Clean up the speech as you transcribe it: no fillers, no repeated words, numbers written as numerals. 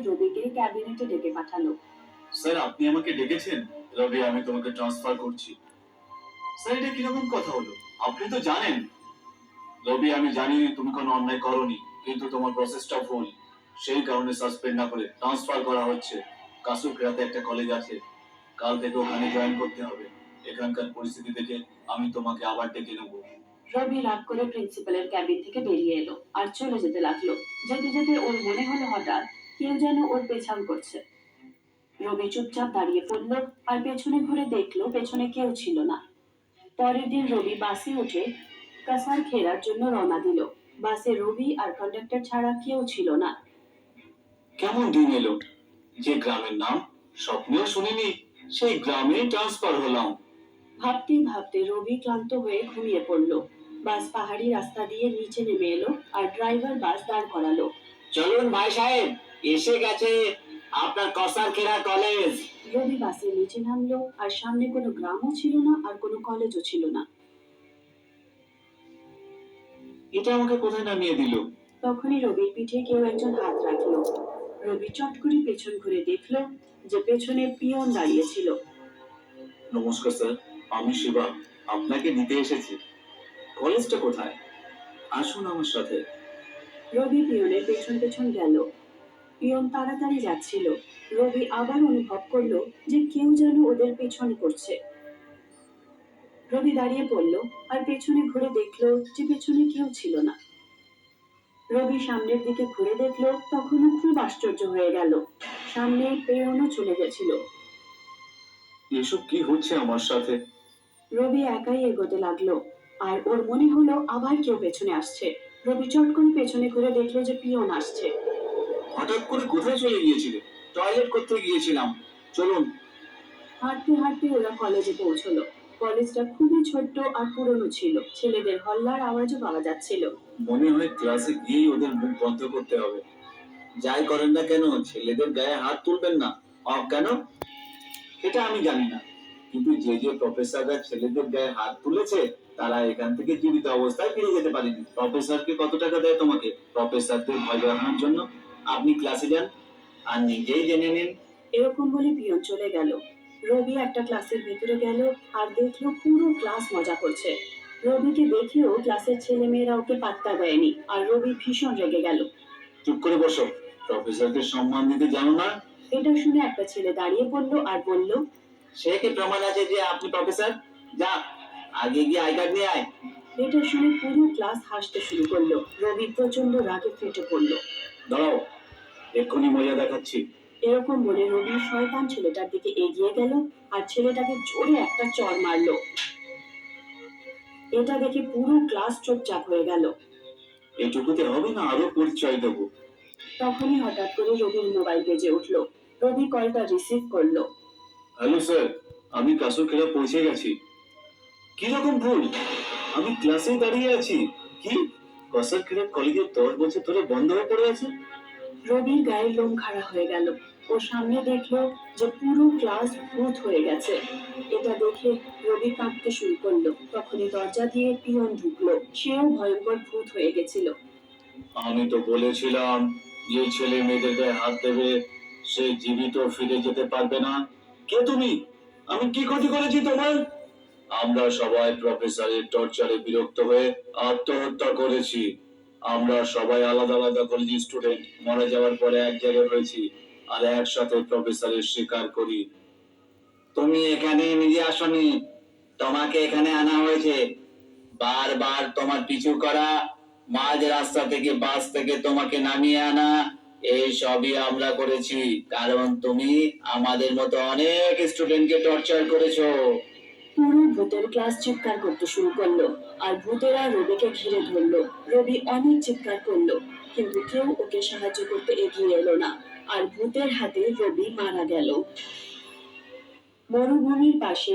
রবিকে ক্যাবিনেটে ডেকে পাঠালো। স্যার, আপনি আমাকে ডেকেছেন? রবি, আমি তোমাকে ট্রান্সফার করছি। স্যার, এটা কিরকম কথা হলো? আপনি তো জানেন। রবি, আমি জানি তুমি কোনো অন্যায় করোনি, কিন্তু তোমার প্রসেসটা ভুল। সেই কারণে সাসপেন্ড না করে ট্রান্সফার করা হচ্ছে। কাসুকরাতে একটা কলেজ আছে, কাল থেকে ওখানে জয়েন করতে হবে। এখানকার পরিস্থিতি দেখে আমি তোমাকে আবার ডেকে নেব। রবি রাগ করে প্রিন্সিপালের ক্যাবিন থেকে বেরিয়ে এলো আর চলে যেতে লাগলো। যেতে যেতে ওর মনে হলো হঠাৎ কেউ যেন ওর পেছন করছে। রবি চুপচাপ দাঁড়িয়ে পড়ল আর পেছনে ঘুরে দেখলো পেছনে কেউ ছিল না। পরের দিন রবি বাসে উঠে কাসার খেলার জন্য রওনা দিল। বাসে রবি আর কন্ডাক্টর ছাড়া কেউ ছিল না। কেমন দিন এলো, যে গ্রামের নাম স্বপ্নেও শুনিনি, সেই গ্রামে ট্রান্সফার হলাম। ভাবতে ভাবতে রবি ক্লান্ত হয়ে ঘুমিয়ে পড়ল। বাস পাহাড়ি রাস্তা দিয়ে নিচে নেমে এলো আর ড্রাইভার বাস দাঁড় করালো। চলুন ভাই সাহেব, এসে গেছে আপনার কসারখেড়া কলেজ। রবি বাসের নিচে নামলো আর সামনে কোনো গ্রামও ছিল না আর কোনো কলেজও ছিল না। এটা আমাকে কোথায় নামিয়ে দিল? তখনই রবির পিঠে কেউ একজন হাত রাখলো। রবি চট করে পেছন ঘুরে দেখলো যে পেছনে পিয়ন দাঁড়িয়ে ছিল। নমস্কার স্যার, আমি শিবা, আপনাকে নিতে এসেছি। কলেজটা কোথায়? আসুন আমার সাথে। রবি পিয়নের পেছন পেছন গেল। পিয়ন তাড়াতাড়ি যাচ্ছিল। রবি আবার অনুভব করলো যে কেউ যেন ওদের পেছনে করছে। রবি দাঁড়িয়ে পড়ল আর পেছনে ঘুরে দেখলো যে পেছনে কেউ ছিল না। রবি সামনের দিকে ঘুরে দেখলো, তখনও খুব আশ্চর্য হয়ে গেল। সামনে পেয়নও চলে গেছিল। এসব কি হচ্ছে আমার সাথে? রবি একাই এগোতে লাগলো আর ওর মনে হলো আবার কেউ পেছনে আসছে। রবি চট করে পেছনে ঘুরে দেখলো যে পিয়ন আসছে। হঠাৎ করে কোথায় চলে গিয়েছিলে? টয়লেট করতে গিয়েছিলাম। চলুন। হাঁটতে হাঁটতে ওরা কলেজে পৌঁছলো। কলেজটা খুবই ছোট্ট আর পুরনো ছিল। ছেলেদের হল্লার আওয়াজও পাওয়া যাচ্ছিল। মনে হয় ক্লাসে গিয়েই ওদের মুখ বন্ধ করতে হবে। যাই করেন না কেন, ছেলেদের গায়ে হাত তুলবেন না। কেন? এটা আমি জানি না, কিন্তু যে যে প্রফেসররা ছেলেদের গায়ে হাত তুলেছে, তারা এখান থেকে জীবিত অবস্থায় ফিরে যেতে পারেনি। প্রফেসরকে কত টাকা দেয় তোমাকে প্রফেসরদের ভয় দেখানোর জন্য? আপনি ক্লাসে যান আর নিজেই জেনে নিন। এরকম বলে পিয়ন চলে গেল। রবি একটা ক্লাসের ভিতরে গেল আর দেখলো পুরো ক্লাস মজা করছে। রবিকে দেখেও ক্লাসের ছেলেমেয়েরা ওকে পাত্তা দেয়নি আর রবি ভীষণ রেগে গেল। চুপ করে বসো, প্রফেসরকে সম্মান দিতে জানো না? এটা শুনে একটা ছেলে দাঁড়িয়ে পড়লো আর বলল, সে কি প্রমাণ আছে যে আপনি প্রফেসর? যা, আগে গিয়ে আই কার্ড নিয়ে আয়। এটা শুনে পুরো ক্লাস হাসতে শুরু করলো। রবি প্রচন্ড রাগে ফেটে পড়লো। দাঁড়াও, এক্ষুনি মজা দেখাচ্ছি। এরকম বলে রবি শয়তান ছেলেটার দিকে এগিয়ে গেল আর ছেলেটাকে জোরে একটা চড় মারলো। এটা দেখে পুরো ক্লাস চুপচাপ হয়ে গেল। এটুকুতে হবে না, আরো পরিচয় দেবো। তখনই হঠাৎ করে রবির মোবাইল বেজে উঠলো। রবি কলটা রিসিভ করলো। হ্যালো স্যার, আমি কাসুরখেড়া পৌঁছে গেছি। কিরকম ভুল? আমি ক্লাসে দাঁড়িয়ে আছি। কি? কাসুরখেড়া কলেজের 10 বছর ধরে বন্ধ হয়ে পড়ে আছে। রবির গায়ের লোম খাড়া হয়ে গেল। ও সামনে দেখলো যে পুরো ক্লাস ভূত হয়ে গেছে। এটা দেখে রবি কাঁদতে শুরু করলো। তখনই দরজা দিয়ে পিয়ন ঢুকলো। সেও ভয়ঙ্কর ভূত হয়ে গেছিল। আমি তো বলেছিলাম, যে ছেলে মেয়েদের গায়ে হাত দেবে সে জীবিত ফিরে যেতে পারবে না। কে তুমি? আমি কি ক্ষতি করেছি তোমার? আমরা সবাই প্রফেসরের টর্চারে বিরক্ত হয়ে আত্মহত্যা করেছি। আমরা সবাই আলাদা আলাদা কলেজের স্টুডেন্ট, মারা যাওয়ার পরে এক জায়গায় হয়েছি আর একসাথে প্রফেসরের শিকার করি। তুমি এখানে নিজে আসনি, তোমাকে এখানে আনা হয়েছে। বারবার তোমার পিছু করা, মাঝ রাস্তা থেকে বাস থেকে তোমাকে নামিয়ে আনা, এই সবই আমরা করেছি, কারণ তুমি আমাদের মতো অনেক স্টুডেন্টকে টর্চার করেছো। পুরো ভূতের ক্লাস চিৎকার করতে শুরু করলো আর ভূতেরা রবিকে ঘিরে ধরলো। রবি অনেক চিৎকার করলো, কিন্তু কেউ ওকে সাহায্য করতে এগিয়ে এলো না আর ভূতের হাতে রবি মারা গেল। মরুভূমির পাশে